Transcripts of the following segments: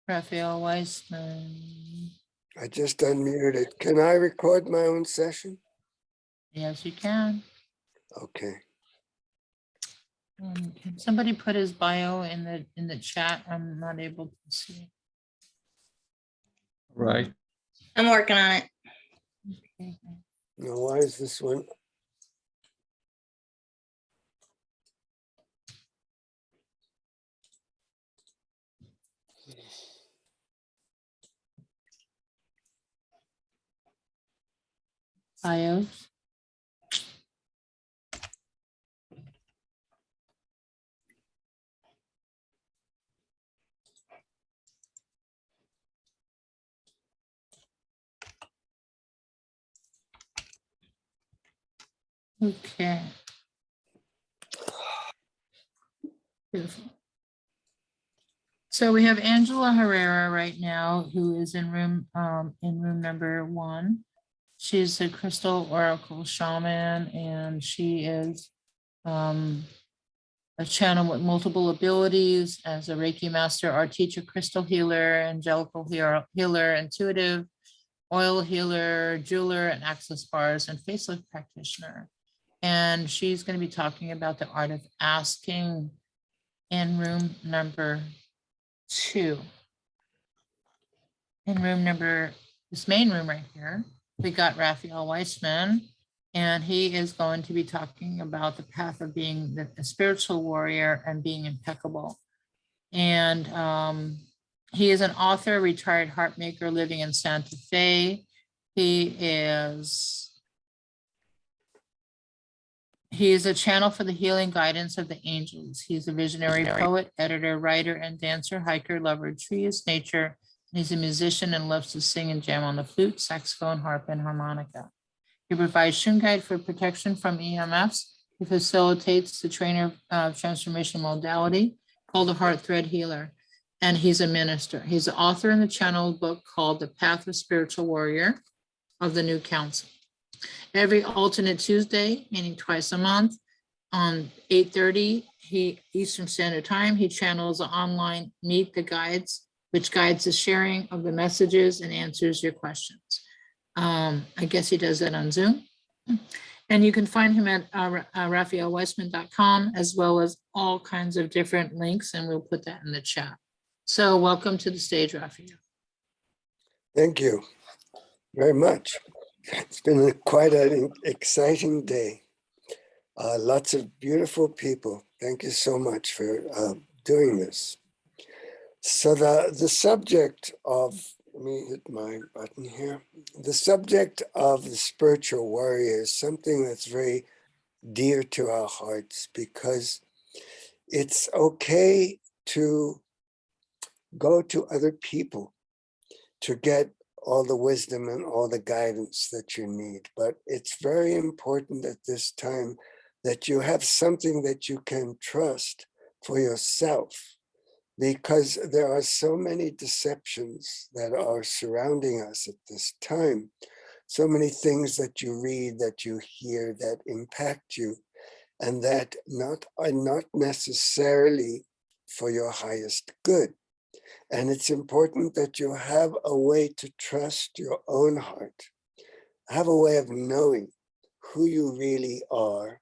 Raphael Weisman. I just unmuted. Can I record my own session? Yes, you can. Okay. Can somebody put his bio in the chat? I'm not able to see. Right. I'm working on it. Okay. Now, why is this one? Bios. Okay. Beautiful. So we have Angela Herrera right now, who is in room number 1. She's a crystal oracle shaman, and she is a channel with multiple abilities as a Reiki master, art teacher, crystal healer, angelical healer, intuitive, oil healer, jeweler, and access bars, and facelift practitioner. And she's going to be talking about the art of asking in room number 2. In room number, this main room right here, we got Raphael Weisman, and he is going to be talking about the path of being a spiritual warrior and being impeccable. And he is an author, retired harp-maker living in Santa Fe. He is a channel for the healing guidance of the angels. He's a visionary poet, editor, writer, and dancer, hiker, lover of trees, nature. He's a musician and loves to sing and jam on the flute, saxophone, harp, and harmonica. He provides Shungite for protection from EMFs. He facilitates the trainer of transformational modality called the HeartThread healer. And he's a minister. He's the author in the channel book called The Path of Spiritual Warrior of the New Council. Every alternate Tuesday, meaning twice a month, on 8:30 Eastern Standard Time, he channels an online Meet the Guides, which guides the sharing of the messages and answers your questions. I guess he does that on Zoom. And you can find him at raphaelweisman.com, as well as all kinds of different links, and we'll put that in the chat. So welcome to the stage, Raphael. Thank you very much. It's been quite an exciting day. Lots of beautiful people. Thank you so much for doing this. So the subject of, let me hit my button here. The subject of the spiritual warrior is something that's very dear to our hearts, because it's okay to go to other people to get all the wisdom and all the guidance that you need. But it's very important at this time that you have something that you can trust for yourself, because there are so many deceptions that are surrounding us at this time. So many things that you read, that you hear, that impact you, and that are not necessarily for your highest good. And it's important that you have a way to trust your own heart, have a way of knowing who you really are,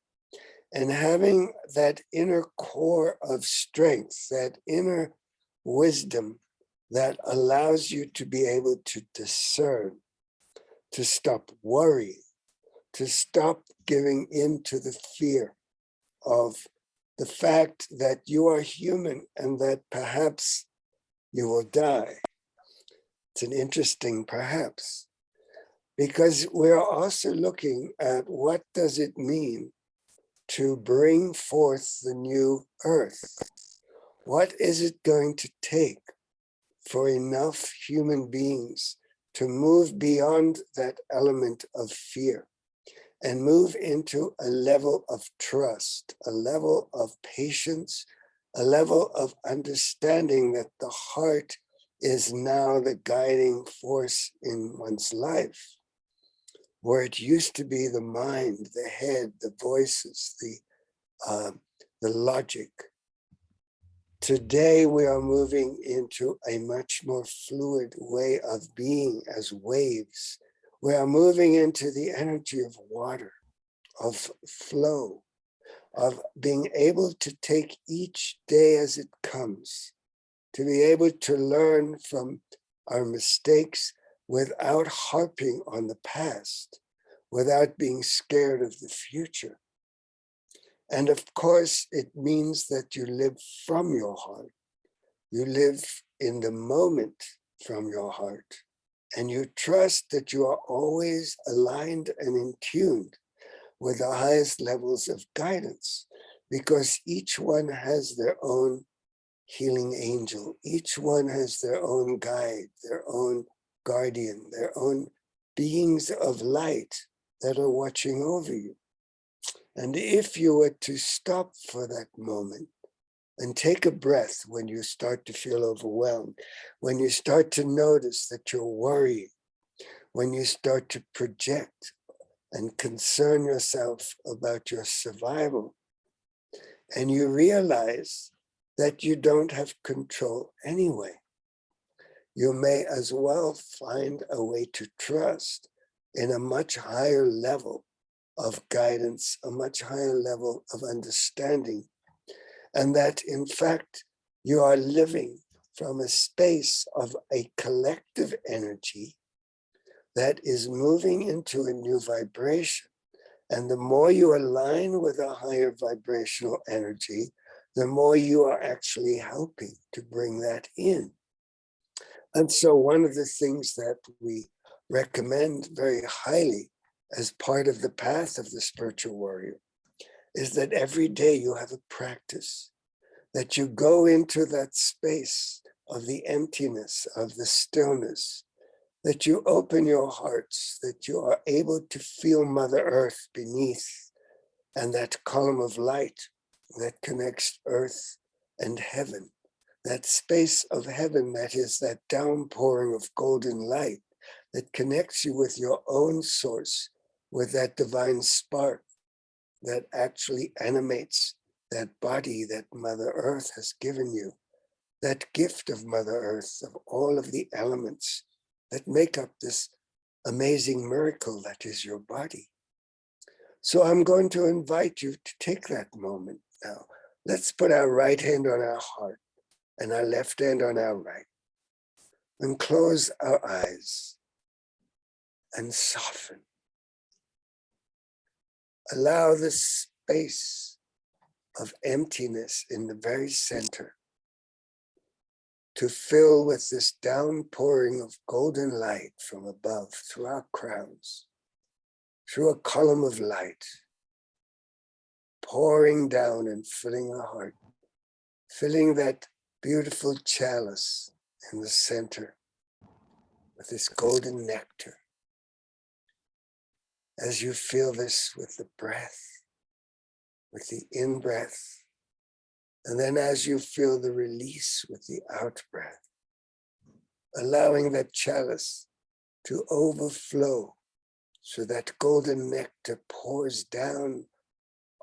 and having that inner core of strength, that inner wisdom that allows you to be able to discern, to stop worrying, to stop giving in to the fear of the fact that you are human and that perhaps you will die. It's an interesting perhaps, because we're also looking at what does it mean to bring forth the new earth. What is it going to take for enough human beings to move beyond that element of fear and move into a level of trust, a level of patience, a level of understanding that the heart is now the guiding force in one's life, where it used to be the mind, the head, the voices, the logic. Today we are moving into a much more fluid way of being as waves. We are moving into the energy of water, of flow, of being able to take each day as it comes, to be able to learn from our mistakes without harping on the past, without being scared of the future. And of course, it means that you live from your heart. You live in the moment from your heart. And you trust that you are always aligned and in tune with the highest levels of guidance, because each one has their own healing angel. Each one has their own guide, their own guardian, their own beings of light that are watching over you. And if you were to stop for that moment and take a breath when you start to feel overwhelmed, when you start to notice that you're worrying, when you start to project and concern yourself about your survival, and you realize that you don't have control anyway, you may as well find a way to trust in a much higher level of guidance, a much higher level of understanding, and that in fact you are living from a space of a collective energy that is moving into a new vibration. And the more you align with a higher vibrational energy, the more you are actually helping to bring that in. And so one of the things that we recommend very highly as part of the path of the spiritual warrior is that every day you have a practice, that you go into that space of the emptiness, of the stillness, that you open your hearts, that you are able to feel Mother Earth beneath, and that column of light that connects earth and heaven, that space of heaven that is that downpouring of golden light that connects you with your own source, with that divine spark that actually animates that body that Mother Earth has given you, that gift of Mother Earth, of all of the elements that make up this amazing miracle that is your body. So I'm going to invite you to take that moment now. Let's put our right hand on our heart and our left hand on our right, and close our eyes and soften. Allow the space of emptiness in the very center to fill with this downpouring of golden light from above, through our crowns, through a column of light, pouring down and filling our heart, filling that beautiful chalice in the center with this golden nectar. As you feel this with the breath, with the in-breath, and then as you feel the release with the out-breath, allowing that chalice to overflow so that golden nectar pours down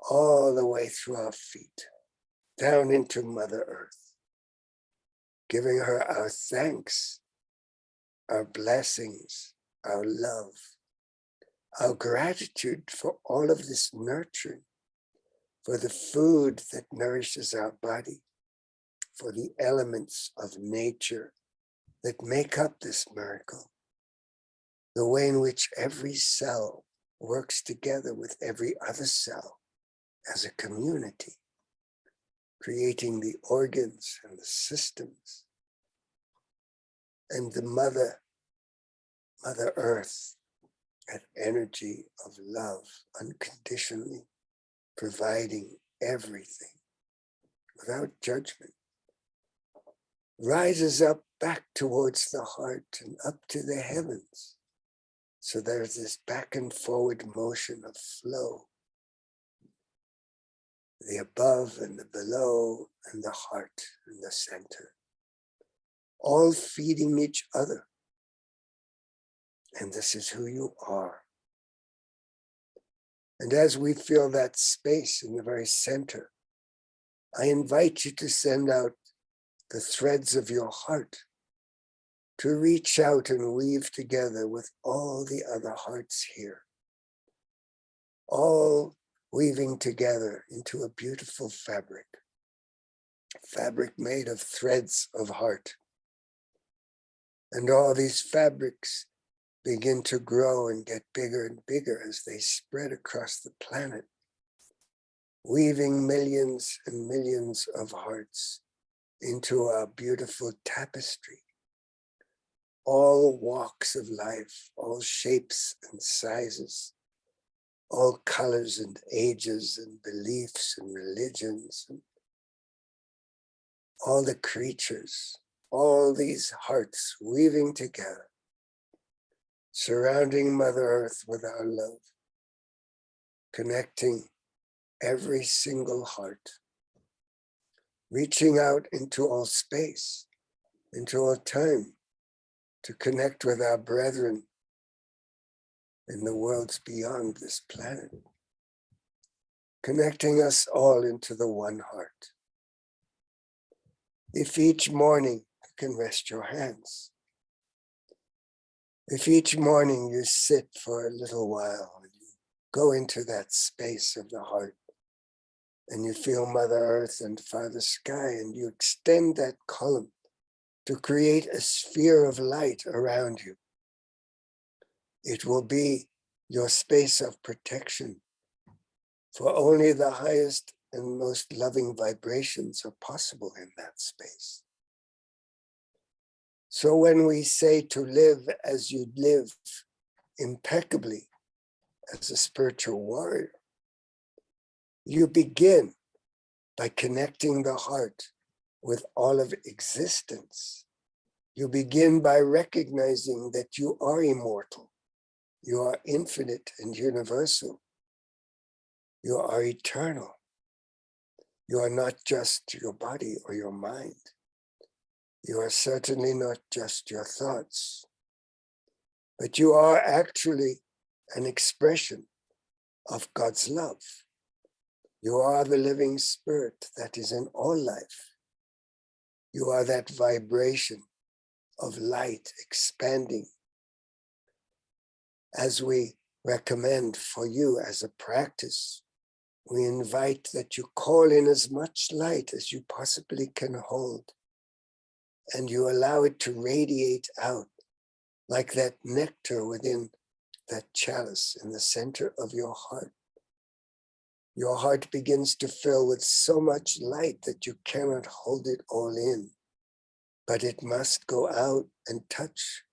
all the way through our feet, down into Mother Earth, giving her our thanks, our blessings, our love, our gratitude for all of this nurturing, for the food that nourishes our body, for the elements of nature that make up this miracle, the way in which every cell works together with every other cell as a community, creating the organs and the systems, and the Mother Earth, that energy of love, unconditionally providing everything without judgment, rises up back towards the heart and up to the heavens. So there's this back and forward motion of flow, the above and the below and the heart and the center, all feeding each other. And this is who you are. And as we feel that space in the very center, I invite you to send out the threads of your heart, to reach out and weave together with all the other hearts here, all weaving together into a beautiful fabric made of threads of heart. And all these fabrics begin to grow and get bigger and bigger as they spread across the planet, weaving millions and millions of hearts into a beautiful tapestry. All walks of life, all shapes and sizes, all colors and ages and beliefs and religions, and all the creatures, all these hearts weaving together, surrounding Mother Earth with our love, connecting every single heart, reaching out into all space, into all time, to connect with our brethren in the worlds beyond this planet, connecting us all into the one heart. If each morning you can rest your hands, if each morning you sit for a little while and you go into that space of the heart and you feel Mother Earth and Father Sky, and you extend that column to create a sphere of light around you, it will be your space of protection, for only the highest and most loving vibrations are possible in that space. So when we say to live as you live impeccably as a spiritual warrior, you begin by connecting the heart with all of existence. You begin by recognizing that you are immortal, you are infinite and universal, you are eternal. You are not just your body or your mind. You are certainly not just your thoughts, but you are actually an expression of God's love. You are the living spirit that is in all life. You are that vibration of light expanding. As we recommend for you as a practice, we invite that you call in as much light as you possibly can hold, and you allow it to radiate out like that nectar within that chalice in the center of your heart. Your heart begins to fill with so much light that you cannot hold it all in, but it must go out and touch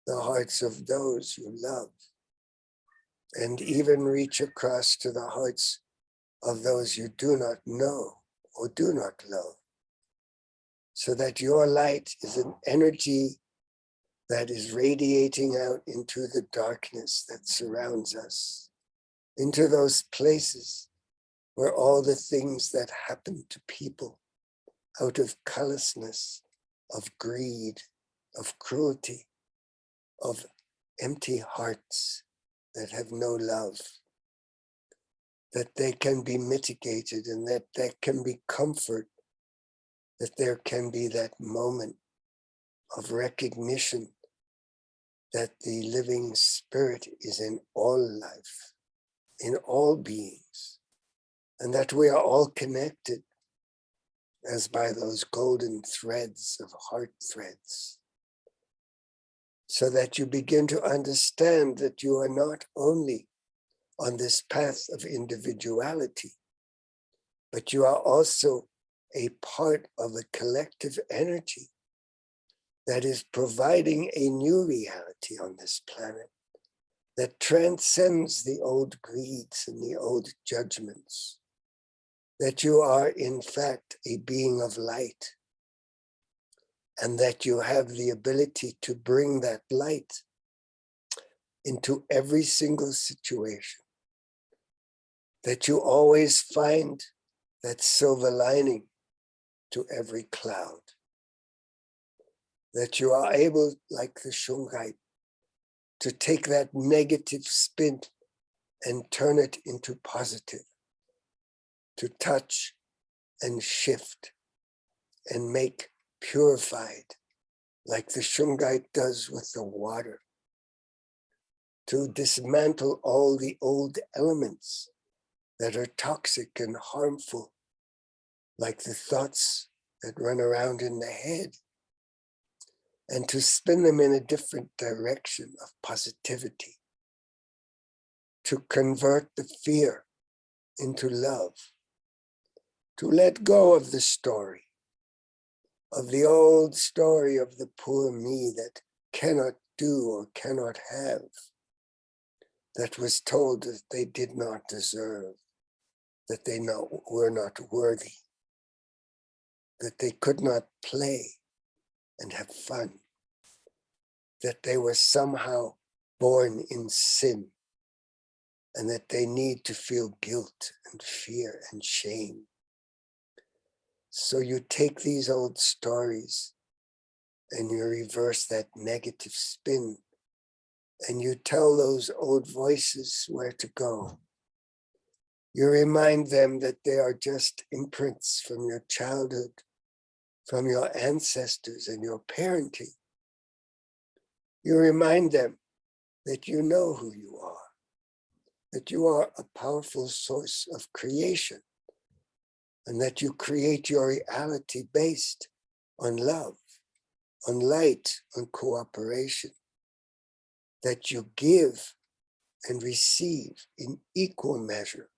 the hearts of those you love, and even reach across to the hearts of those you do not know or do not love, so that your light is an energy that is radiating out into the darkness that surrounds us, into those places where all the things that happen to people out of callousness, of greed, of cruelty, of empty hearts that have no love, that they can be mitigated, and that there can be comfort, that there can be that moment of recognition that the living spirit is in all life, in all beings, and that we are all connected as by those golden threads of heart threads, so that you begin to understand that you are not only on this path of individuality, but you are also a part of the collective energy that is providing a new reality on this planet that transcends the old greeds and the old judgments, that you are in fact a being of light, and that you have the ability to bring that light into every single situation, that you always find that silver lining to every cloud, that you are able, like the Shungite, to take that negative spin and turn it into positive, to touch and shift and make purified like the Shungite does with the water, to dismantle all the old elements that are toxic and harmful, like the thoughts that run around in the head, and to spin them in a different direction of positivity, to convert the fear into love, to let go of the story, of the old story of the poor me that cannot do or cannot have, that was told that they did not deserve, that they were not worthy, that they could not play and have fun, that they were somehow born in sin, and that they need to feel guilt and fear and shame. So you take these old stories and you reverse that negative spin, and you tell those old voices where to go. You remind them that they are just imprints from your childhood, from your ancestors and your parenting. You remind them that you know who you are, that you are a powerful source of creation, and that you create your reality based on love, on light, on cooperation, that you give and receive in equal measure.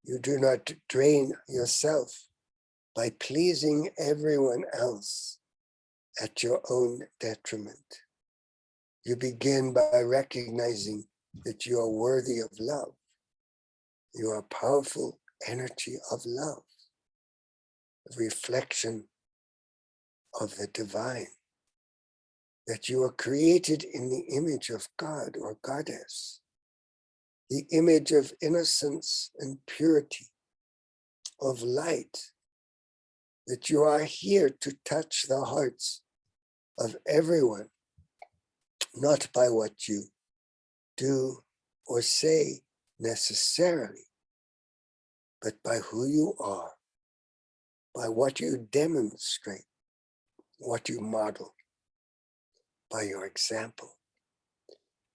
You do not drain yourself by pleasing everyone else at your own detriment. You begin by recognizing that you are worthy of love. You are powerful energy of love, a reflection of the divine, that you are created in the image of God or Goddess, the image of innocence and purity, of light, that you are here to touch the hearts of everyone, not by what you do or say necessarily, but by who you are, by what you demonstrate, what you model, by your example.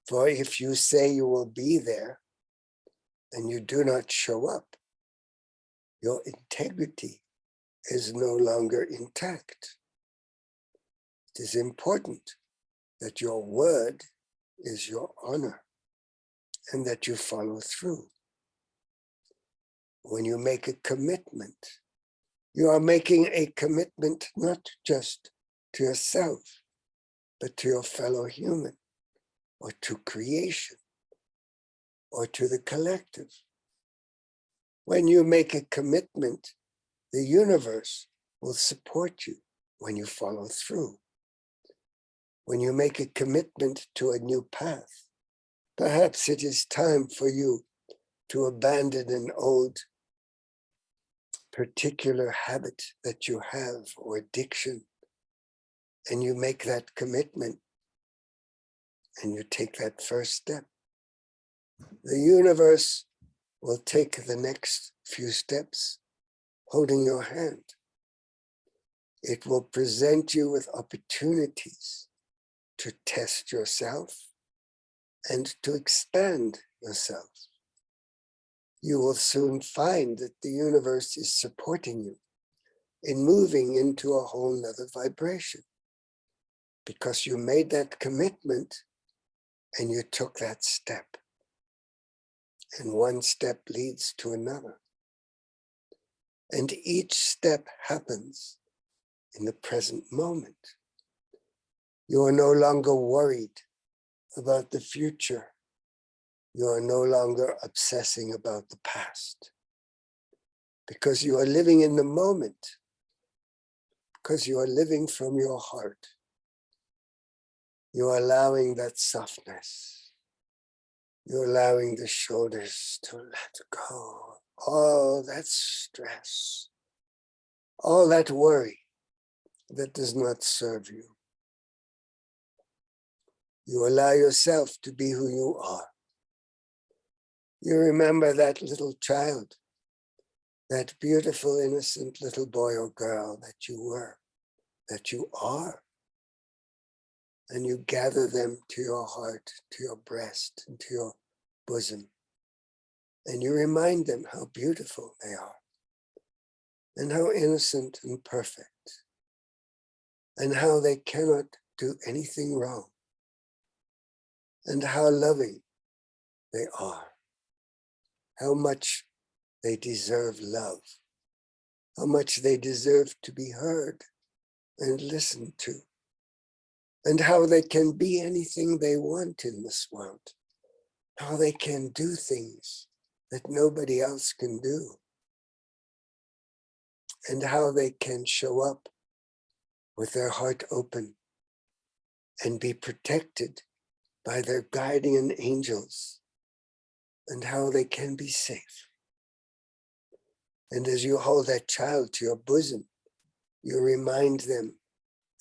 For if you say you will be there and you do not show up, your integrity is no longer intact. It is important that your word is your honor and that you follow through. When you make a commitment, you are making a commitment not just to yourself, but to your fellow human, or to creation, or to the collective. When you make a commitment, the universe will support you when you follow through. When you make a commitment to a new path, perhaps it is time for you to abandon an old particular habit that you have or addiction, and you make that commitment and you take that first step. The universe will take the next few steps holding your hand. It will present you with opportunities to test yourself and to expand yourself. You will soon find that the universe is supporting you in moving into a whole nother vibration, because you made that commitment and you took that step. And one step leads to another. And each step happens in the present moment. You are no longer worried about the future. You are no longer obsessing about the past, because you are living in the moment, because you are living from your heart. You are allowing that softness. You're allowing the shoulders to let go. All that stress, all that worry that does not serve you. You allow yourself to be who you are. You remember that little child, that beautiful, innocent little boy or girl that you were, that you are. And you gather them to your heart, to your breast, and to your bosom. And you remind them how beautiful they are, and how innocent and perfect, and how they cannot do anything wrong, and how loving they are, how much they deserve love, how much they deserve to be heard and listened to, and how they can be anything they want in this world, how they can do things that nobody else can do, and how they can show up with their heart open and be protected by their guardian angels, and how they can be safe. And as you hold that child to your bosom, you remind them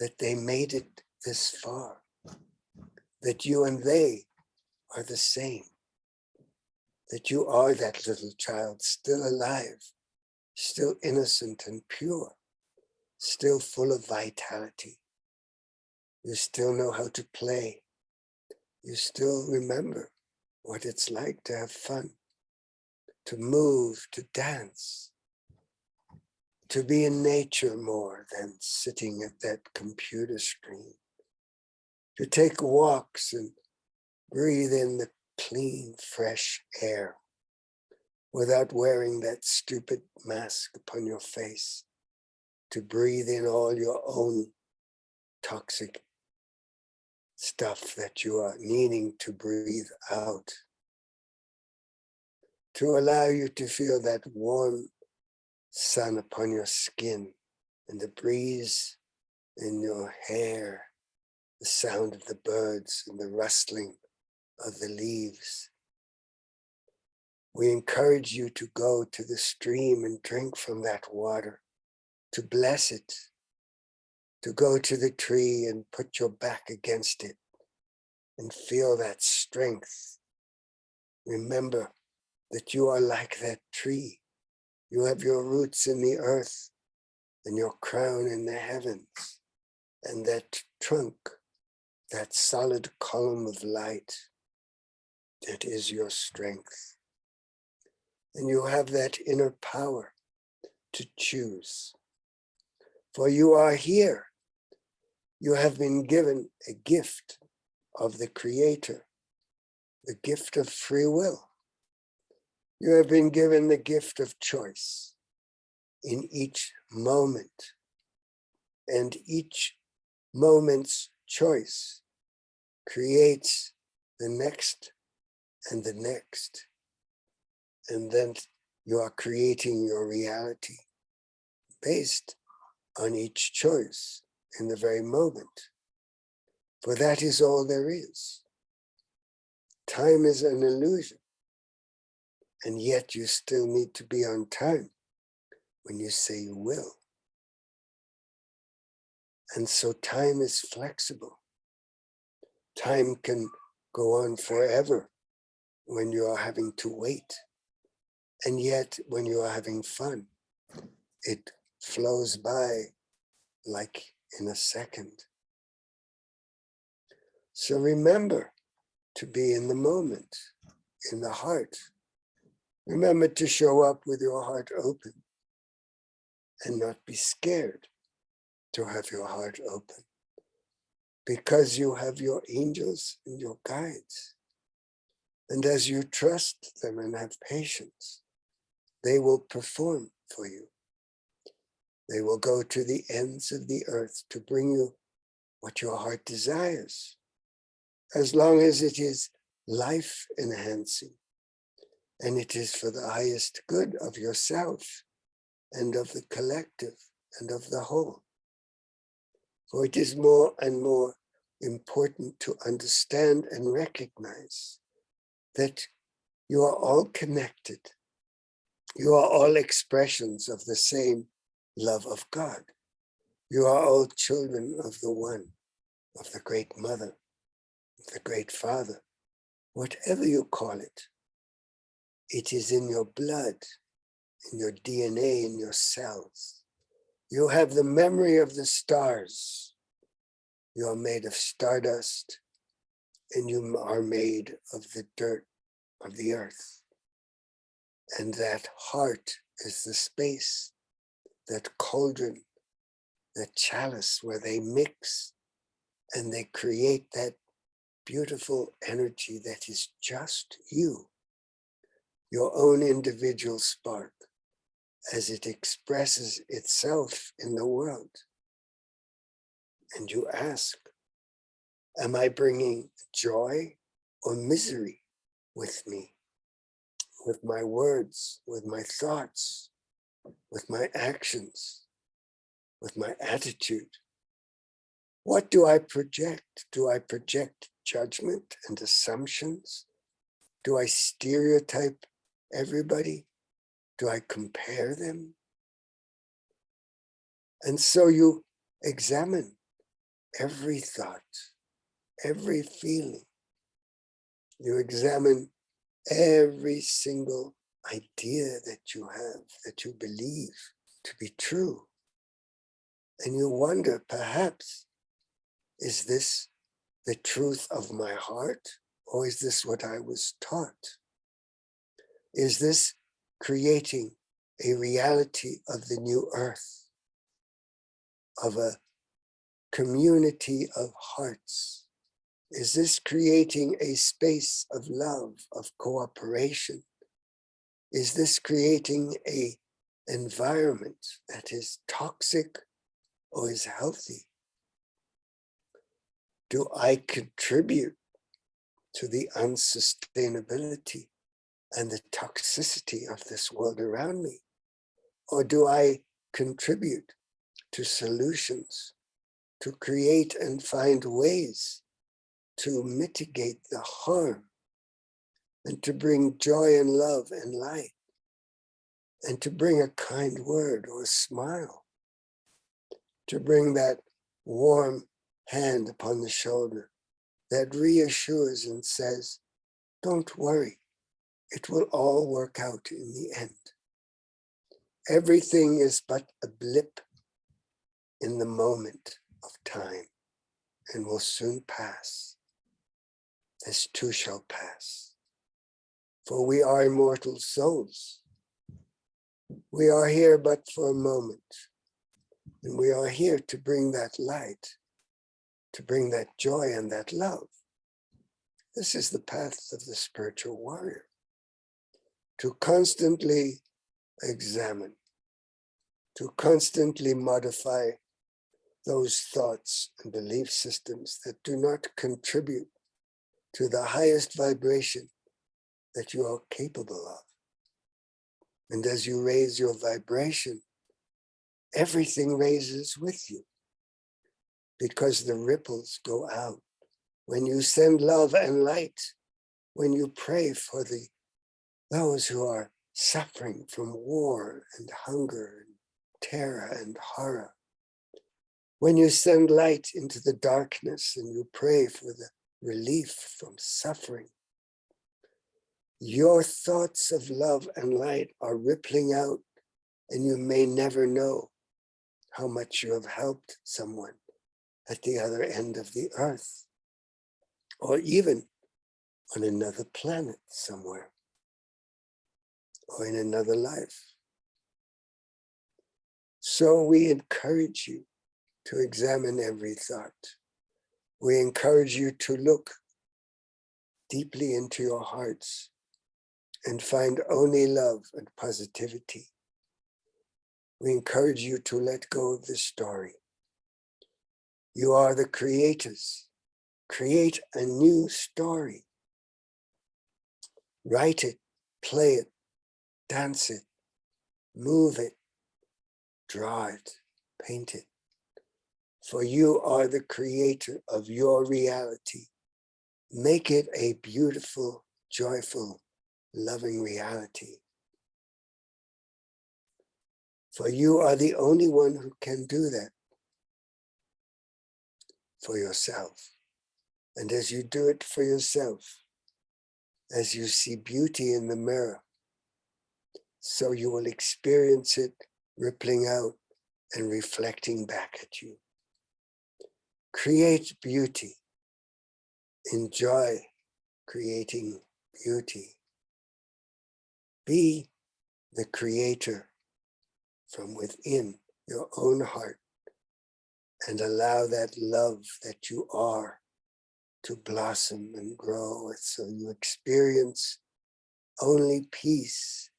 that they made it this far, that you and they are the same, that you are that little child still alive, still innocent and pure, still full of vitality. You still know how to play. You still remember what it's like to have fun, to move, to dance, to be in nature more than sitting at that computer screen, to take walks and breathe in the clean, fresh air without wearing that stupid mask upon your face, to breathe in all your own toxic stuff that you are needing to breathe out, to allow you to feel that warm sun upon your skin and the breeze in your hair, the sound of the birds and the rustling of the leaves. We encourage you to go to the stream and drink from that water, to bless it, to go to the tree and put your back against it and feel that strength. Remember that you are like that tree. You have your roots in the earth and your crown in the heavens, and that trunk, that solid column of light, that is your strength. And you have that inner power to choose. For you are here. You have been given a gift of the Creator, the gift of free will. You have been given the gift of choice in each moment. And each moment's choice creates the next and the next. And then you are creating your reality based on each choice in the very moment. For that is all there is. Time is an illusion. And yet you still need to be on time when you say you will. And so time is flexible. Time can go on forever when you are having to wait. And yet when you are having fun, it flows by like in a second. So remember to be in the moment, in the heart. Remember to show up with your heart open and not be scared to have your heart open, because you have your angels and your guides. And as you trust them and have patience, they will perform for you. They will go to the ends of the earth to bring you what your heart desires, as long as it is life enhancing and it is for the highest good of yourself and of the collective and of the whole. For it is more and more important to understand and recognize that you are all connected. You are all expressions of the same love of God. You are all children of the one, of the great mother, of the great father, whatever you call it. It is in your blood, in your DNA, in your cells. You have the memory of the stars. You are made of stardust, and you are made of the dirt of the earth. And that heart is the space, that cauldron, that chalice where they mix and they create that beautiful energy that is just you, your own individual spark, as it expresses itself in the world. And you ask, am I bringing joy or misery with me? With my words, with my thoughts, with my actions, with my attitude? What do I project? Do I project judgment and assumptions? Do I stereotype everybody? Do I compare them? And so you examine every thought, every feeling. You examine every single idea that you have, that you believe to be true. And you wonder, perhaps, is this the truth of my heart, or is this what I was taught? Is this creating a reality of the new earth, of a community of hearts? Is this creating a space of love, of cooperation? Is this creating an environment that is toxic or is healthy? Do I contribute to the unsustainability and the toxicity of this world around me? Or do I contribute to solutions, to create and find ways to mitigate the harm and to bring joy and love and light and to bring a kind word or a smile, to bring that warm hand upon the shoulder that reassures and says, don't worry, it will all work out in the end. Everything is but a blip in the moment of time and will soon pass. This too shall pass. For we are immortal souls. We are here but for a moment. And we are here to bring that light, to bring that joy and that love. This is the path of the spiritual warrior. To constantly examine, to constantly modify those thoughts and belief systems that do not contribute to the highest vibration that you are capable of. And as you raise your vibration, everything raises with you because the ripples go out. When you send love and light, when you pray for those who are suffering from war and hunger and terror and horror, when you send light into the darkness and you pray for the relief from suffering, your thoughts of love and light are rippling out, and you may never know how much you have helped someone at the other end of the earth, or even on another planet somewhere, or in another life. So we encourage you to examine every thought. We encourage you to look deeply into your hearts and find only love and positivity. We encourage you to let go of the story. You are the creators. Create a new story. Write it, play it, dance it, move it, draw it, paint it. For you are the creator of your reality. Make it a beautiful, joyful, loving reality. For you are the only one who can do that for yourself. And as you do it for yourself, as you see beauty in the mirror, so you will experience it rippling out and reflecting back at you. Create beauty. Enjoy creating beauty. Be the creator from within your own heart and allow that love that you are to blossom and grow so you experience only peace,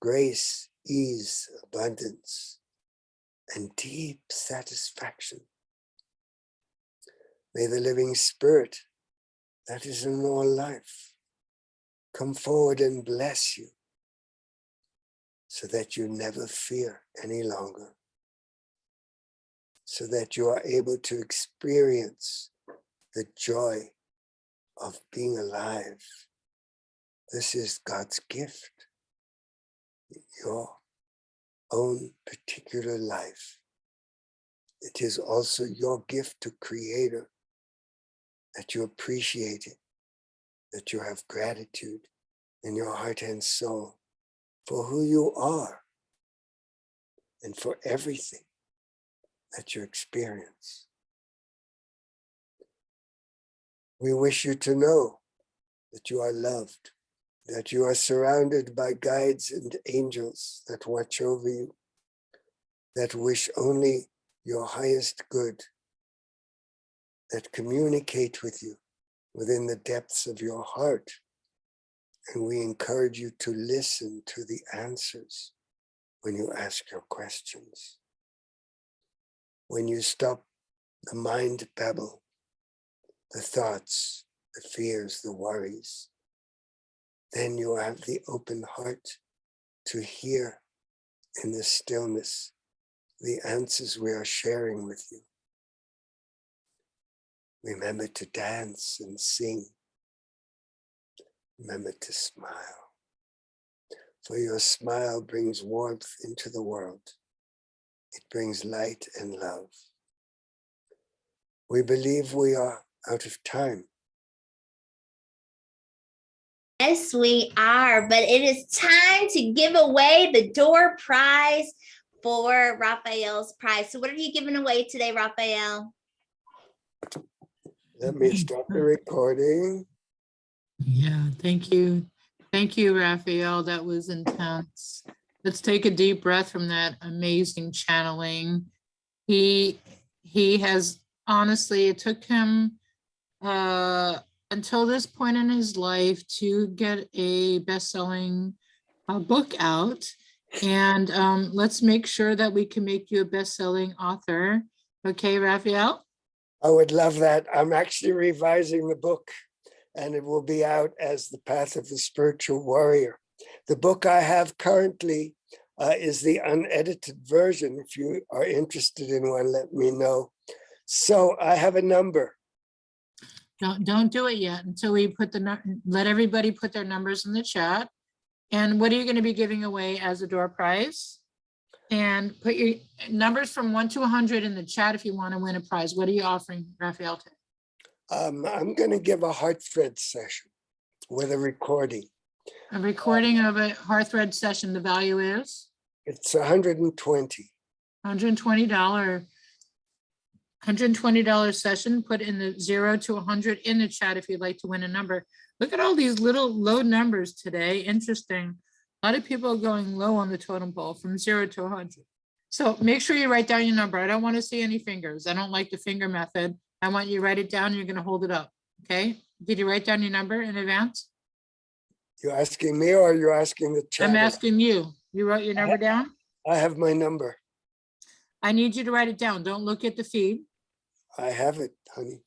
grace, ease, abundance, and deep satisfaction. May the living spirit that is in all life come forward and bless you so that you never fear any longer, so that you are able to experience the joy of being alive. This is God's gift, your own particular life. It is also your gift to Creator, that you appreciate it, that you have gratitude in your heart and soul for who you are and for everything that you experience. We wish you to know that you are loved, that you are surrounded by guides and angels that watch over you, that wish only your highest good, that communicate with you within the depths of your heart. And we encourage you to listen to the answers when you ask your questions. When you stop the mind babble, the thoughts, the fears, the worries, then you have the open heart to hear in the stillness the answers we are sharing with you. Remember to dance and sing. Remember to smile. For your smile brings warmth into the world. It brings light and love. We believe we are out of time. Yes, we are, but it is time to give away the door prize for Raphael's prize. So what are you giving away today, Raphael? Let me stop the recording. Yeah, thank you. Thank you, Raphael. That was intense. Let's take a deep breath from that amazing channeling. He has, honestly, it took him until this point in his life to get a best-selling book out. And let's make sure that we can make you a best-selling author. Okay, Raphael? I would love that. I'm actually revising the book, and it will be out as The Path of the Spiritual Warrior. The book I have currently is the unedited version. If you are interested in one, let me know. So I have a number. Don't do it yet until we put let everybody put their numbers in the chat. And what are you going to be giving away as a door prize? And put your numbers from 1 to 100 in the chat if you want to win a prize. What are you offering, Raphael, today? I'm going to give a HeartThread session with a recording. A recording of a HeartThread session. The value is? It's $120. $120 session. Put in the 0 to 100 in the chat if you'd like to win a number. Look at all these little low numbers today. Interesting. A lot of people are going low on the totem pole from 0 to 100. So make sure you write down your number. I don't want to see any fingers. I don't like the finger method. I want you to write it down. You're going to hold it up. Okay. Did you write down your number in advance? You're asking me or you're asking the chat? I'm asking you. You wrote your number down? I have my number. I need you to write it down. Don't look at the feed. I have it, honey.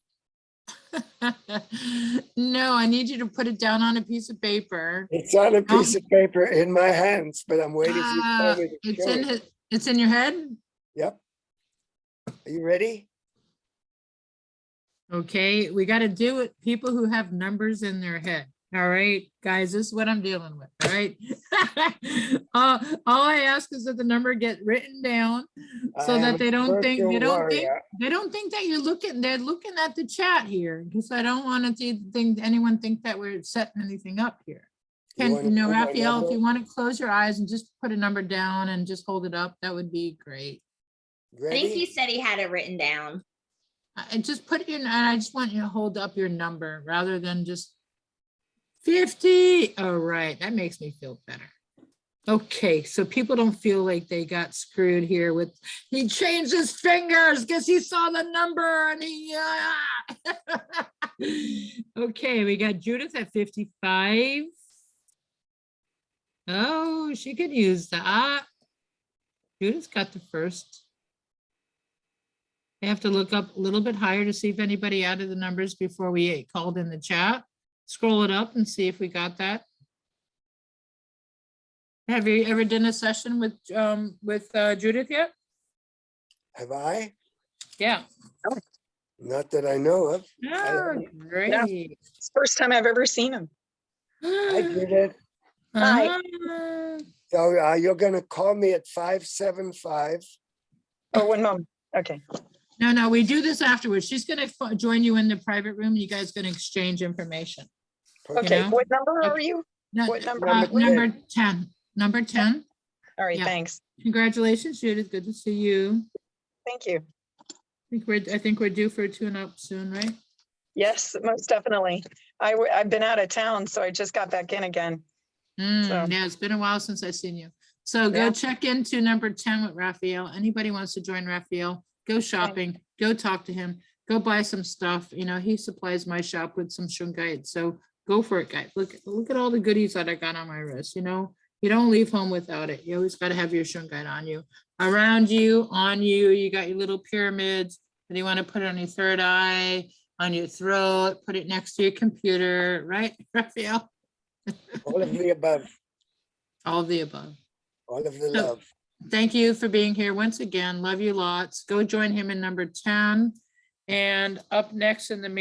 No, I need you to put it down on a piece of paper. It's on a piece of paper in my hands, but I'm waiting for you to tell me to It's show in it. it's in your head. Yep. Are you ready? Okay, we got to do it. People who have numbers in their head. All right, guys, this is what I'm dealing with. All right. All I ask is that the number get written down so that they don't think that you're looking. They're looking at the chat here because I don't want to think anyone think that we're setting anything up here. Raphael, if you want to close your eyes and just put a number down and just hold it up, that would be great. I think he Ready? said he had it written down. And just put your, and I just want you to hold up your number rather than just 50. All right, that makes me feel better. Okay, so people don't feel like they got screwed here with, he changed his fingers because he saw the number and he, okay, we got Judith at 55. Oh, she could use that. Judith's got the first. I have to look up a little bit higher to see if anybody added the numbers before we called in the chat. Scroll it up and see if we got that. Have you ever done a session with Judith yet? Have I? Yeah. Not that I know of. Oh, great. It's the first time I've ever seen him. Hi, Judith. Hi. So you're going to call me at 575. Oh, one moment. Okay. No, we do this afterwards. She's gonna join you in the private room. You guys gonna exchange information. Okay. know? What number are Okay. you? No, What number? number 10. Number 10. All right. Yeah. Thanks. Congratulations, Judith. Good to see you. Thank you. I think we're due for a tune-up soon, right? Yes, most definitely. I've been out of town, so I just got back in again. So- Yeah, it's been a while since I've seen you. So go Yeah. check into number 10 with Raphael. Anybody wants to join Raphael, go shopping, go talk to him, go buy some stuff. You know, he supplies my shop with some Shungite. So go for it, guys. Look at all the goodies that I got on my wrist. You know, you don't leave home without it. You always got to have your Shungite on you. Around you, on you, you got your little pyramids. And you want to put it on your third eye, on your throat, put it next to your computer, right, Raphael? All of the above. All of the above. All of the So- love. Thank you for being here once again. Love you lots. Go join him in number 10. And up next in the main